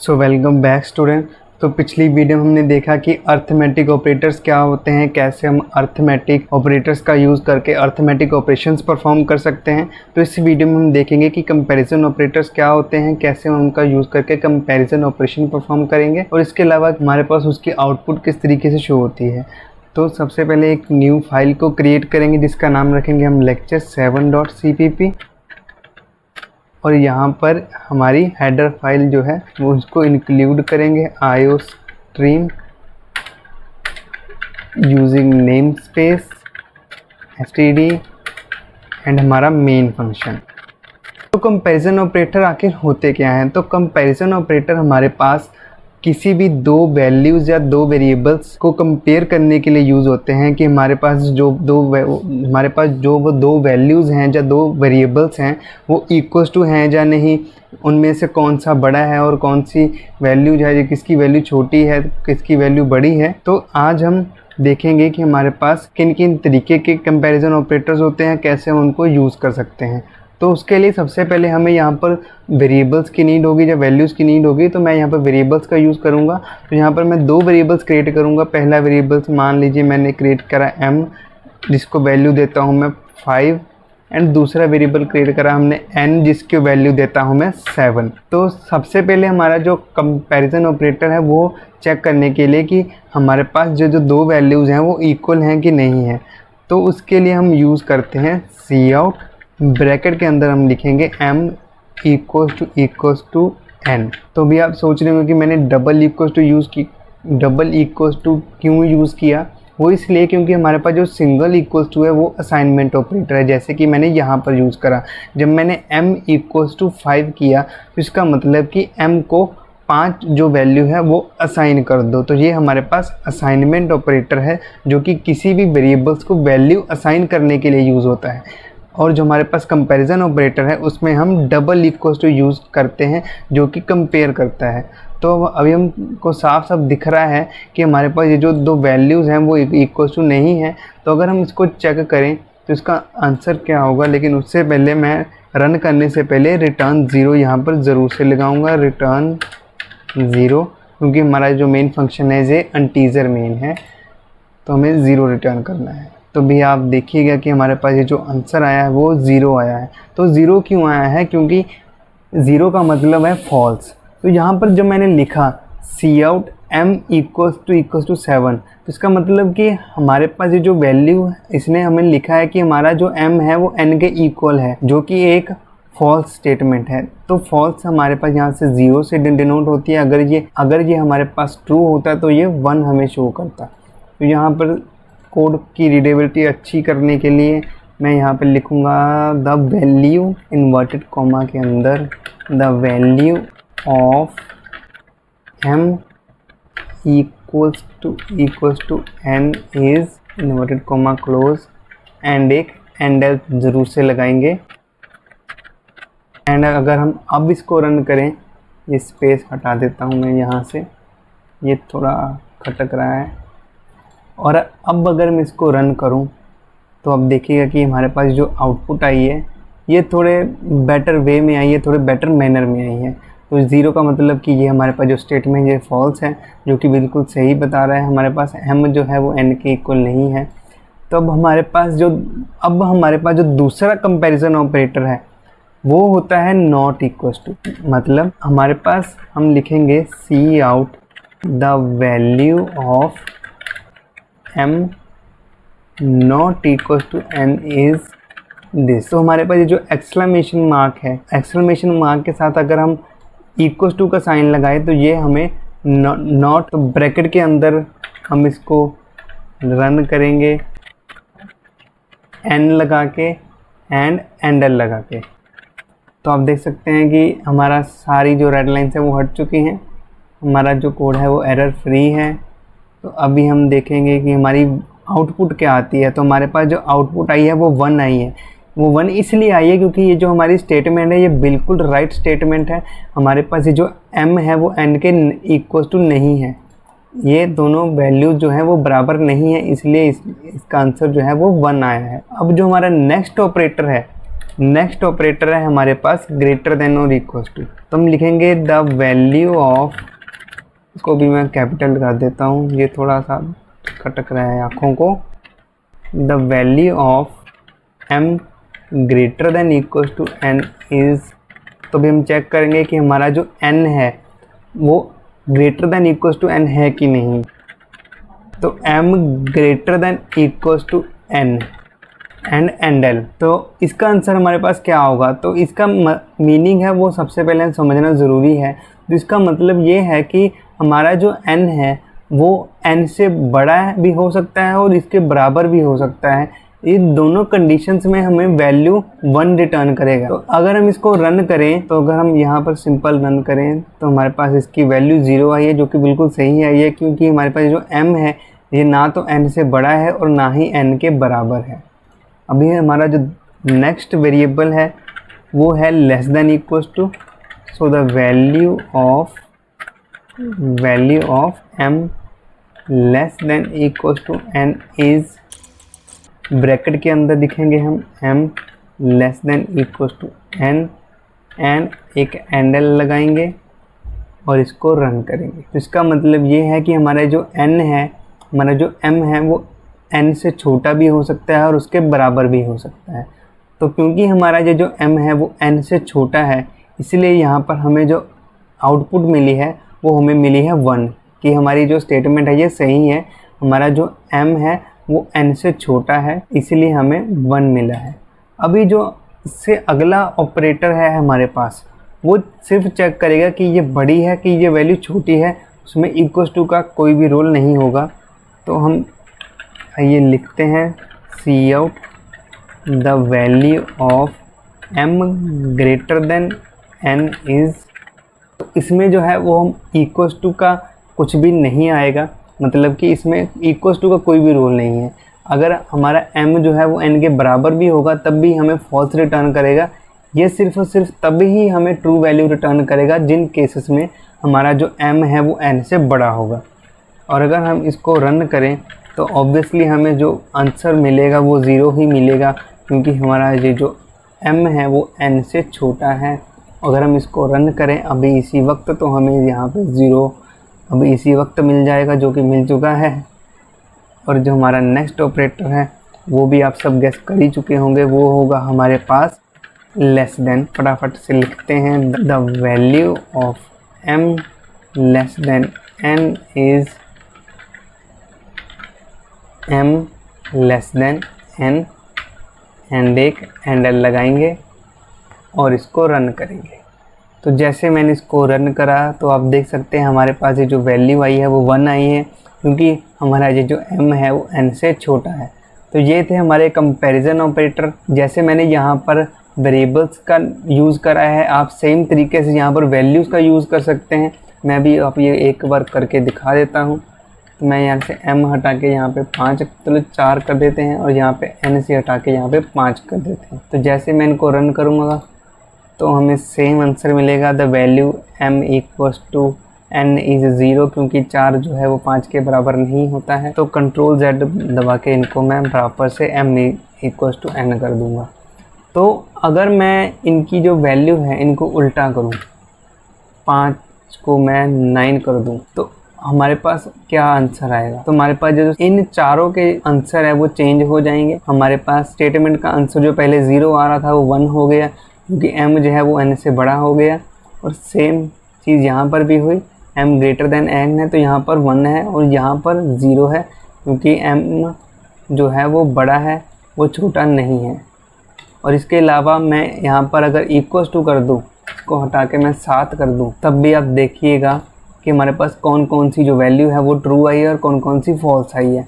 So welcome back student. तो पिछली video में हमने देखा कि अर्थमेटिक ऑपरेटर्स क्या होते हैं, कैसे हम अर्थमेटिक ऑपरेटर्स का यूज़ करके अर्थमेटिक ऑपरेशंस परफॉर्म कर सकते हैं। तो इस वीडियो में हम देखेंगे कि कंपैरिजन ऑपरेटर्स क्या होते हैं, कैसे हम उनका यूज़ करके कंपैरिजन ऑपरेशन परफॉर्म करेंगे और इसके अलावा हमारे पास उसकी आउटपुट किस तरीके से शो होती है। तो सबसे पहले एक न्यू फाइल को क्रिएट करेंगे जिसका नाम रखेंगे हम lecture7.cpp और यहाँ पर हमारी हेडर फाइल जो है वो उसको इंक्लूड करेंगे iostream using name space std and हमारा मेन फंक्शन। तो कंपैरिजन ऑपरेटर आखिर होते क्या हैं? तो कंपैरिजन ऑपरेटर हमारे पास किसी भी दो वैल्यूज़ या दो वेरिएबल्स को कंपेयर करने के लिए यूज़ होते हैं कि हमारे पास जो वो दो वैल्यूज़ हैं या दो वेरिएबल्स हैं वो इक्वल्स टू हैं या नहीं, उनमें से कौन सा बड़ा है और कौन सी वैल्यू जो है किसकी वैल्यू छोटी है किसकी वैल्यू बड़ी है। तो आज हम देखेंगे कि हमारे पास किन किन तरीके के कंपैरिजन ऑपरेटर्स होते हैं, कैसे हम उनको यूज़ कर सकते हैं। तो उसके लिए सबसे पहले हमें यहाँ पर वेरिएबल्स की नीड होगी या वैल्यूज़ की नीड होगी। तो मैं यहाँ पर वेरिएबल्स का यूज़ करूँगा। तो यहाँ पर मैं दो वेरिएबल्स क्रिएट करूँगा। पहला वेरिएबल्स मान लीजिए मैंने क्रिएट करा m, जिसको वैल्यू देता हूँ मैं 5 एंड दूसरा वेरिएबल क्रिएट करा हमने n, जिसकी वैल्यू देता हूँ मैं 7। तो सबसे पहले हमारा जो कंपैरिजन ऑपरेटर है वो चेक करने के लिए कि हमारे पास जो दो वैल्यूज़ हैं वो इक्वल हैं कि नहीं है, तो उसके लिए हम यूज़ करते हैं cout। ब्रैकेट के अंदर हम लिखेंगे m इक्वल्स टू n। तो भी आप सोच रहे हो कि मैंने डबल इक्वल्स टू क्यों यूज़ किया। वो इसलिए क्योंकि हमारे पास जो सिंगल इक्वल्स टू है वो असाइनमेंट ऑपरेटर है, जैसे कि मैंने यहाँ पर यूज़ करा। जब मैंने m इक्वल्स टू 5 किया तो इसका मतलब कि m को 5 जो वैल्यू है वो असाइन कर दो। तो ये हमारे पास असाइनमेंट ऑपरेटर है जो कि किसी भी वेरिएबल्स को वैल्यू असाइन करने के लिए यूज़ होता है। और जो हमारे पास कंपैरिजन ऑपरेटर है उसमें हम डबल इक्वल्स टू यूज़ करते हैं जो कि कंपेयर करता है। तो अभी हमको साफ साफ दिख रहा है कि हमारे पास ये जो दो वैल्यूज़ हैं वो इक्वल्स टू नहीं है। तो अगर हम इसको चेक करें तो इसका आंसर क्या होगा, लेकिन उससे पहले मैं रन करने से पहले रिटर्न 0 यहाँ पर ज़रूर से लगाऊंगा, रिटर्न 0, क्योंकि हमारा जो मेन फंक्शन है ये इंटीजर मेन है तो हमें 0 रिटर्न करना है। तो भी आप देखिएगा कि हमारे पास ये जो आंसर आया है वो 0 आया है। तो 0 क्यों आया है? क्योंकि 0 का मतलब है फॉल्स। तो यहाँ पर जब मैंने लिखा cout m इक्वल्स टू 7, तो इसका मतलब कि हमारे पास ये जो वैल्यू है इसने हमें लिखा है कि हमारा जो m है वो n के इक्वल है, जो कि एक फॉल्स स्टेटमेंट है। तो फॉल्स हमारे पास यहाँ से 0 से डिनोट होती है। अगर ये हमारे पास ट्रू होता है तो ये 1 हमें शो करता। तो यहाँ पर कोड की रीडेबिलिटी अच्छी करने के लिए मैं यहाँ पे लिखूँगा द वैल्यू इन्वर्टेड कॉमा के अंदर the value of m equals to n is inverted comma close and एक एंड ज़रूर से लगाएंगे। एंड अगर हम अब इसको रन करें, ये स्पेस हटा देता हूँ मैं यहाँ से, ये थोड़ा खटक रहा है। और अब अगर मैं इसको रन करूं तो अब देखिएगा कि हमारे पास जो आउटपुट आई है ये थोड़े बेटर वे में आई है, थोड़े बेटर मैनर में आई है। तो 0 का मतलब कि ये हमारे पास जो स्टेटमेंट ये फॉल्स है, जो कि बिल्कुल सही बता रहा है। हमारे पास m जो है वो n के इक्वल नहीं है। तो अब हमारे पास जो दूसरा कंपैरिजन ऑपरेटर है वो होता है नॉट इक्वल्स टू। मतलब हमारे पास हम लिखेंगे cout the value of m not equal to n is this. तो हमारे पास ये जो एक्सक्लेमेशन मार्क है, एक्सक्लेमेशन मार्क के साथ अगर हम इक्वल टू का साइन लगाए तो ये हमें नॉट, तो ब्रैकेट के अंदर हम इसको रन करेंगे n लगा के एंड एंडल लगा के। तो आप देख सकते हैं कि हमारा सारी जो रेड लाइन्स है वो हट चुकी हैं, हमारा जो कोड है वो एरर फ्री है। तो अभी हम देखेंगे कि हमारी आउटपुट क्या आती है। तो हमारे पास जो आउटपुट आई है वो 1 आई है। वो 1 इसलिए आई है क्योंकि ये जो हमारी स्टेटमेंट है ये बिल्कुल राइट स्टेटमेंट है। हमारे पास ये जो m है वो n के इक्वल टू नहीं है, ये दोनों वैल्यूज जो है वो बराबर नहीं है, इसलिए इसका आंसर जो है वो 1 आया है। अब जो हमारा नेक्स्ट ऑपरेटर है नेक्स्ट ऑपरेटर है हमारे पास ग्रेटर देन और इक्वल टू, तो हम लिखेंगे द वैल्यू ऑफ, इसको भी मैं कैपिटल कर देता हूँ, ये थोड़ा सा खटक रहा है आँखों को। The value of m greater than equal to n is, तो भी हम चेक करेंगे कि हमारा जो n है वो greater than equal to n है कि नहीं। तो m greater than equal to n and l, तो इसका आंसर हमारे पास क्या होगा। तो इसका मीनिंग है वो सबसे पहले समझना ज़रूरी है। तो इसका मतलब ये है कि हमारा जो n है वो n से बड़ा भी हो सकता है और इसके बराबर भी हो सकता है। इन दोनों कंडीशंस में हमें वैल्यू 1 रिटर्न करेगा। तो अगर हम इसको रन करें, तो अगर हम यहाँ पर सिंपल रन करें तो हमारे पास इसकी वैल्यू 0 आई है, जो कि बिल्कुल सही आई है, क्योंकि हमारे पास जो m है ये ना तो n से बड़ा है और ना ही n के बराबर है। अभी हमारा जो नेक्स्ट वेरिएबल है वो है less than equal to, so the value of m less than equal to n is, bracket के अंदर लिखेंगे हम m less than equal to n and एक एंडल लगाएंगे और इसको रन करेंगे। तो इसका मतलब ये है कि हमारा जो n है, हमारा जो m है वो n से छोटा भी हो सकता है और उसके बराबर भी हो सकता है। तो क्योंकि हमारा ये जो m है वो n से छोटा है, इसलिए यहाँ पर हमें जो आउटपुट मिली है वो हमें मिली है 1, कि हमारी जो स्टेटमेंट है ये सही है। हमारा जो m है वो n से छोटा है, इसलिए हमें 1 मिला है। अभी जो इससे अगला ऑपरेटर है हमारे पास, वो सिर्फ चेक करेगा कि ये बड़ी है कि ये वैल्यू छोटी है, उसमें इक्वल टू का कोई भी रोल नहीं होगा। तो हम ये लिखते हैं see out the value of m greater than n is, तो इसमें जो है वो हम इक्वल टू का कुछ भी नहीं आएगा, मतलब कि इसमें इक्वल टू का कोई भी रोल नहीं है। अगर हमारा m जो है वो n के बराबर भी होगा तब भी हमें फॉल्स रिटर्न करेगा। ये सिर्फ और सिर्फ तब ही हमें ट्रू वैल्यू रिटर्न करेगा जिन केसेस में हमारा जो m है वो n से बड़ा होगा। और अगर हम इसको रन करें तो ऑब्वियसली हमें जो आंसर मिलेगा वो 0 ही मिलेगा, क्योंकि हमारा ये जो m है वो n से छोटा है। अगर हम इसको रन करें अभी इसी वक्त, तो हमें यहाँ पे 0 अभी इसी वक्त मिल जाएगा, जो कि मिल चुका है। और जो हमारा नेक्स्ट ऑपरेटर है वो भी आप सब गेस कर ही चुके होंगे, वो होगा हमारे पास लेस देन। फटाफट से लिखते हैं the value of m less then n is m less then n and एक हैंडल लगाएंगे और इसको रन करेंगे। तो जैसे मैंने इसको रन करा तो आप देख सकते हैं हमारे पास ये जो वैल्यू आई है वो 1 आई है, क्योंकि हमारा ये जो m है वो n से छोटा है। तो ये थे हमारे कंपैरिजन ऑपरेटर। जैसे मैंने यहाँ पर वेरिएबल्स का यूज़ करा है, आप सेम तरीके से यहाँ पर वैल्यूज़ का यूज़ कर सकते हैं। मैं भी आप ये एक बार करके दिखा देता हूँ। तो मैं यहाँ से m हटा के यहाँ पे 5 चलो 4 कर देते हैं, और यहाँ पे n से हटा के यहाँ पे 5 कर देते हैं। तो जैसे मैं इनको रन करूँगा तो हमें सेम आंसर मिलेगा, the value m equals to n is 0, क्योंकि 4 जो है वो 5 के बराबर नहीं होता है। तो कंट्रोल Z दबा के इनको मैं बराबर से m इक्वल्स टू n कर दूँगा। तो अगर मैं इनकी जो वैल्यू है इनको उल्टा करूँ, 5 को मैं 9 कर दूँ, तो हमारे पास क्या आंसर आएगा। तो हमारे पास जो इन चारों के आंसर है वो चेंज हो जाएंगे। हमारे पास स्टेटमेंट का आंसर जो पहले 0 आ रहा था वो 1 हो गया, क्योंकि m जो है वो n से बड़ा हो गया। और सेम चीज़ यहाँ पर भी हुई, m ग्रेटर देन n है तो यहाँ पर 1 है और यहाँ पर 0 है, क्योंकि m जो है वो बड़ा है, वो छोटा नहीं है। और इसके अलावा मैं यहाँ पर अगर इक्वल्स टू कर दूँ, इसको हटा के मैं 7 कर दूँ, तब भी आप देखिएगा कि हमारे पास कौन कौन सी जो वैल्यू है वो ट्रू आई है और कौन कौन सी फॉल्स आई है।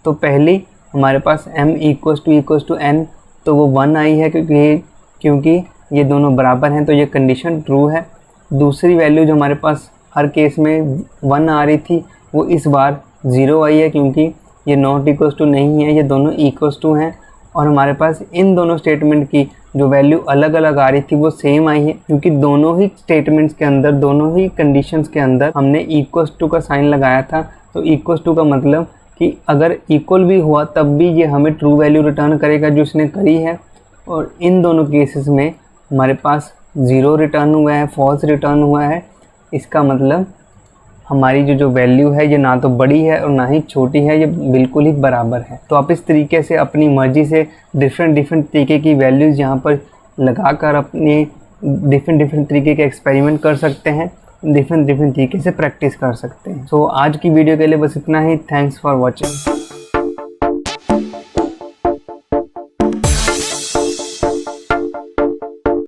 तो पहली हमारे पास m इक्वल्स टू n, तो वो 1 आई है, क्योंकि ये दोनों बराबर हैं, तो ये कंडीशन ट्रू है। दूसरी वैल्यू जो हमारे पास हर केस में 1 आ रही थी वो इस बार 0 आई है, क्योंकि ये नॉट इक्वल्स टू नहीं है, ये दोनों इक्वल्स टू हैं। और हमारे पास इन दोनों स्टेटमेंट की जो वैल्यू अलग अलग आ रही थी वो सेम आई है, क्योंकि दोनों ही स्टेटमेंट्स के अंदर, दोनों ही कंडीशंस के अंदर हमने इक्वल्स टू का साइन लगाया था। तो इक्वल्स टू का मतलब कि अगर इक्वल भी हुआ तब भी ये हमें ट्रू वैल्यू रिटर्न करेगा जो इसने करी है। और इन दोनों केसेस में हमारे पास 0 रिटर्न हुआ है, फॉल्स रिटर्न हुआ है। इसका मतलब हमारी जो वैल्यू है ये ना तो बड़ी है और ना ही छोटी है, ये बिल्कुल ही बराबर है। तो आप इस तरीके से अपनी मर्ज़ी से डिफरेंट तरीके की वैल्यूज़ यहाँ पर लगाकर अपने डिफरेंट तरीके के एक्सपेरिमेंट कर सकते हैं, डिफरेंट तरीके से प्रैक्टिस कर सकते हैं। तो आज की वीडियो के लिए बस इतना ही। Thanks for watching.